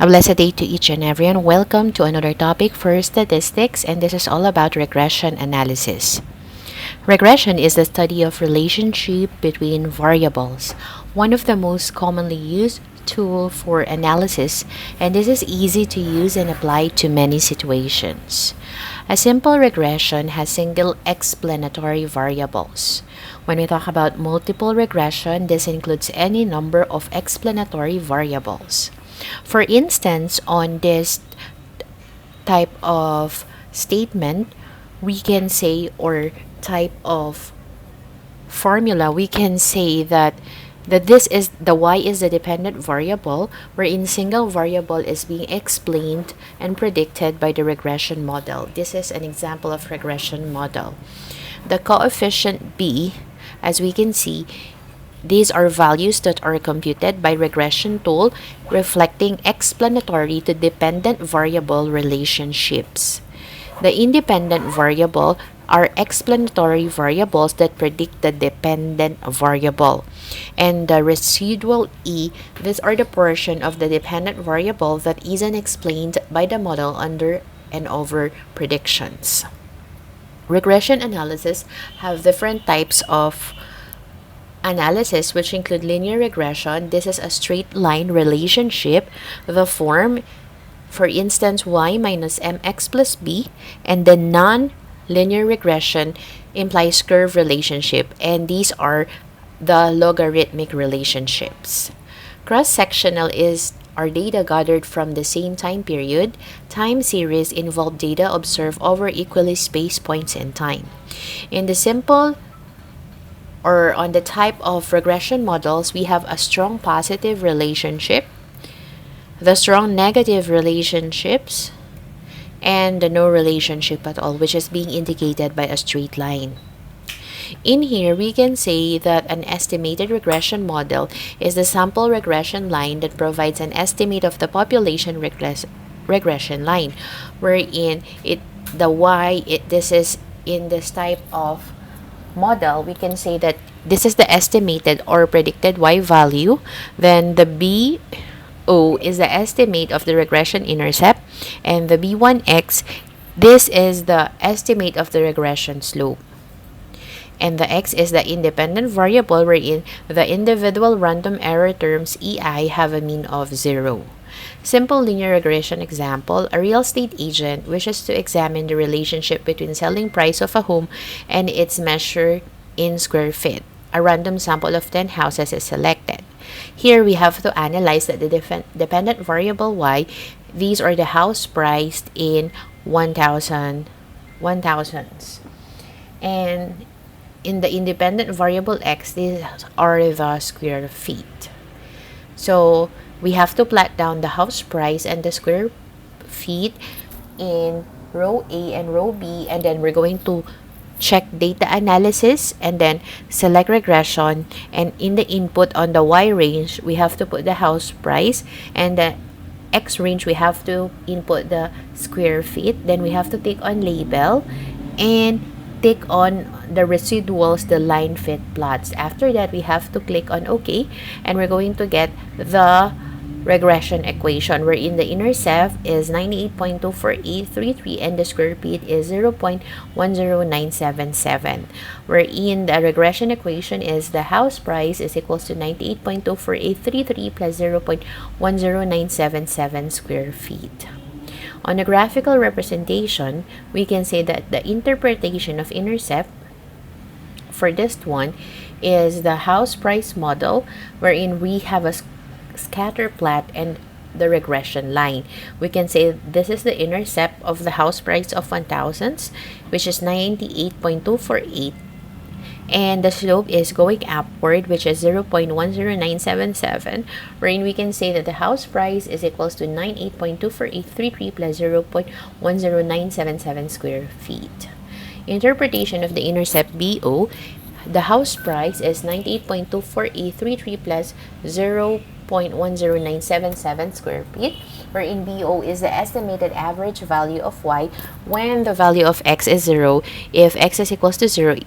A blessed day to each and everyone. Welcome to another topic for statistics, and this is all about regression analysis. Regression is the study of relationship between variables, one of the most commonly used tool for analysis, and this is easy to use and apply to many situations. A simple regression has single explanatory variables. When we talk about multiple regression, this includes any number of explanatory variables. For instance, on this type of statement, we can say, or type of formula, we can say that this is the y is the dependent variable, wherein single variable is being explained and predicted by the regression model. This is an example of regression model. The coefficient b, as we can see, these are values that are computed by regression tool reflecting explanatory to dependent variable relationships. The independent variable are explanatory variables that predict the dependent variable. And the residual e, these are the portion of the dependent variable that isn't explained by the model under and over predictions. Regression analysis have different types of analysis, which include linear regression. This is a straight line relationship. The form, for instance, y minus mx plus b, and the non-linear regression implies curve relationship, and these are the logarithmic relationships. Cross-sectional are data gathered from the same time period. Time series involve data observed over equally spaced points in time. In the simple or on the type of regression models, we have a strong positive relationship, the strong negative relationships, and the no relationship at all, which is being indicated by a straight line. In here, we can say that an estimated regression model is the sample regression line that provides an estimate of the population regression line, wherein this is in this type of model, we can say that this is the estimated or predicted y value. Then the BO is the estimate of the regression intercept, and the B1x, this is the estimate of the regression slope. And the x is the independent variable, wherein the individual random error terms EI have a mean of 0. Simple linear regression example: a real estate agent wishes to examine the relationship between selling price of a home and its measure in square feet. A random sample of 10 houses is selected. Here we have to analyze that the dependent variable y, these are the house priced in 1000s. And in the independent variable x, these are the square feet. So we have to plot down the house price and the square feet in row A and row B, and then we're going to check data analysis and then select regression. And in the input on the y range, we have to put the house price, and the x range we have to input the square feet. Then we have to take on label and take on the residuals, the line fit plots. After that, we have to click on OK, and we're going to get the regression equation, wherein the intercept is 98.24833 and the square feet is 0.10977, wherein the regression equation is the house price is equals to 98.24833 plus 0.10977 square feet. On a graphical representation, we can say that the interpretation of intercept for this one is the house price model, wherein we have a scatter plot and the regression line. We can say this is the intercept of the house price of 1000s, which is 98.248, and the slope is going upward, which is 0.10977, wherein we can say that the house price is equals to 98.24833 plus 0.10977 square feet. Interpretation of the intercept BO, the house price is 98.24833 plus 0.10977 square feet, wherein BO is the estimated average value of y when the value of x is 0. If x is equals to 0,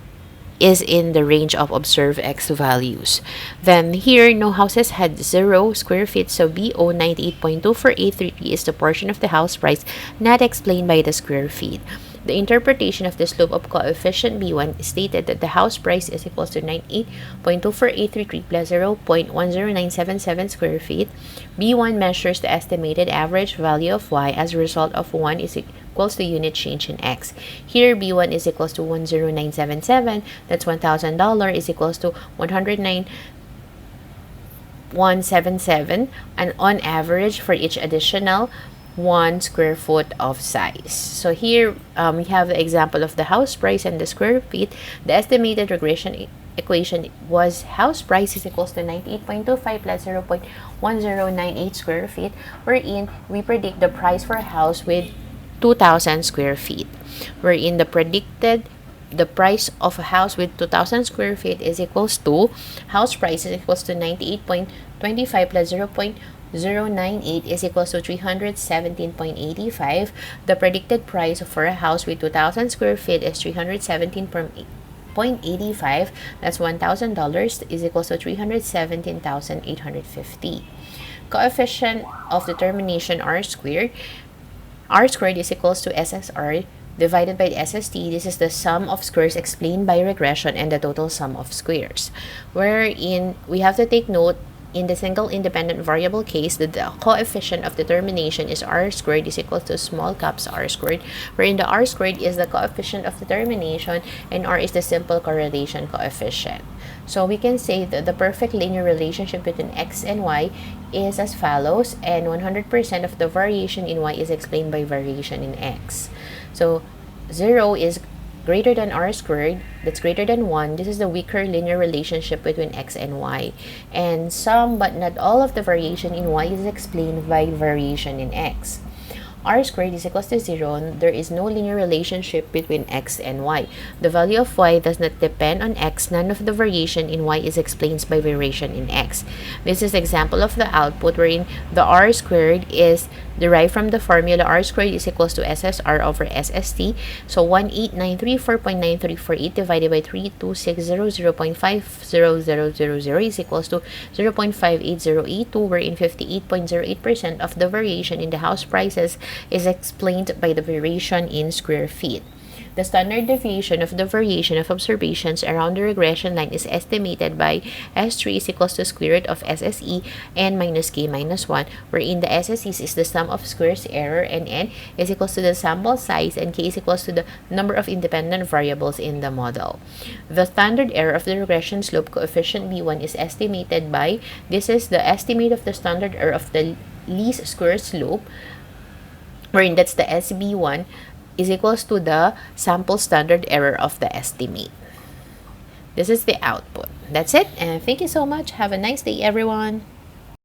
is in the range of observed X values. Then here, no houses had 0 square feet, so BO 98.24833 is the portion of the house price not explained by the square feet. The interpretation of the slope of coefficient B1 stated that the house price is equal to 98.24833 plus 0.10977 square feet. B1 measures the estimated average value of Y as a result of 1 is equals to unit change in X. Here, B1 is equals to 10977, that's $1,000, is equals to 109,177, and on average for each additional 1 square foot of size. So here we have the example of the house price and the square feet. The estimated regression equation was house price is equals to 98.25 plus 0.1098 square feet, wherein we predict the price for a house with 2,000 square feet, wherein the price of a house with 2,000 square feet is equals to house price is equals to 98.25 plus 0.098 is equals to 317.85. The predicted price for a house with 2,000 square feet is 317.85. That's $1,000 is equals to 317,850. Coefficient of determination R squared. R squared is equals to SSR divided by the SST. This is the sum of squares explained by regression and the total sum of squares. Wherein we have to take note in the single independent variable case that the coefficient of determination is R squared is equal to small caps R squared, wherein the R squared is the coefficient of determination and R is the simple correlation coefficient. So we can say that the perfect linear relationship between X and Y is as follows, and 100% of the variation in Y is explained by variation in X. So 0 is greater than R squared, that's greater than 1. This is the weaker linear relationship between X and Y. And some but not all of the variation in Y is explained by variation in X. R squared is equals to 0, and there is no linear relationship between X and Y. The value of Y does not depend on X. None of the variation in Y is explained by variation in X. This is example of the output wherein the R squared is derived from the formula R squared is equals to SSR over SST. So 18934.9348 divided by 3260.50000 is equals to 0.58082, wherein 58.08% of the variation in the house prices is explained by the variation in square feet. The standard deviation of the variation of observations around the regression line is estimated by S3 is equals to square root of SSE n minus k minus 1, wherein the SSE is the sum of squares error and n is equals to the sample size and k is equals to the number of independent variables in the model. The standard error of the regression slope coefficient B1 is estimated by, this is the estimate of the standard error of the least square slope, wherein that's the SB1 is equals to the sample standard error of the estimate. This is the output. That's it, and thank you so much. Have a nice day, everyone.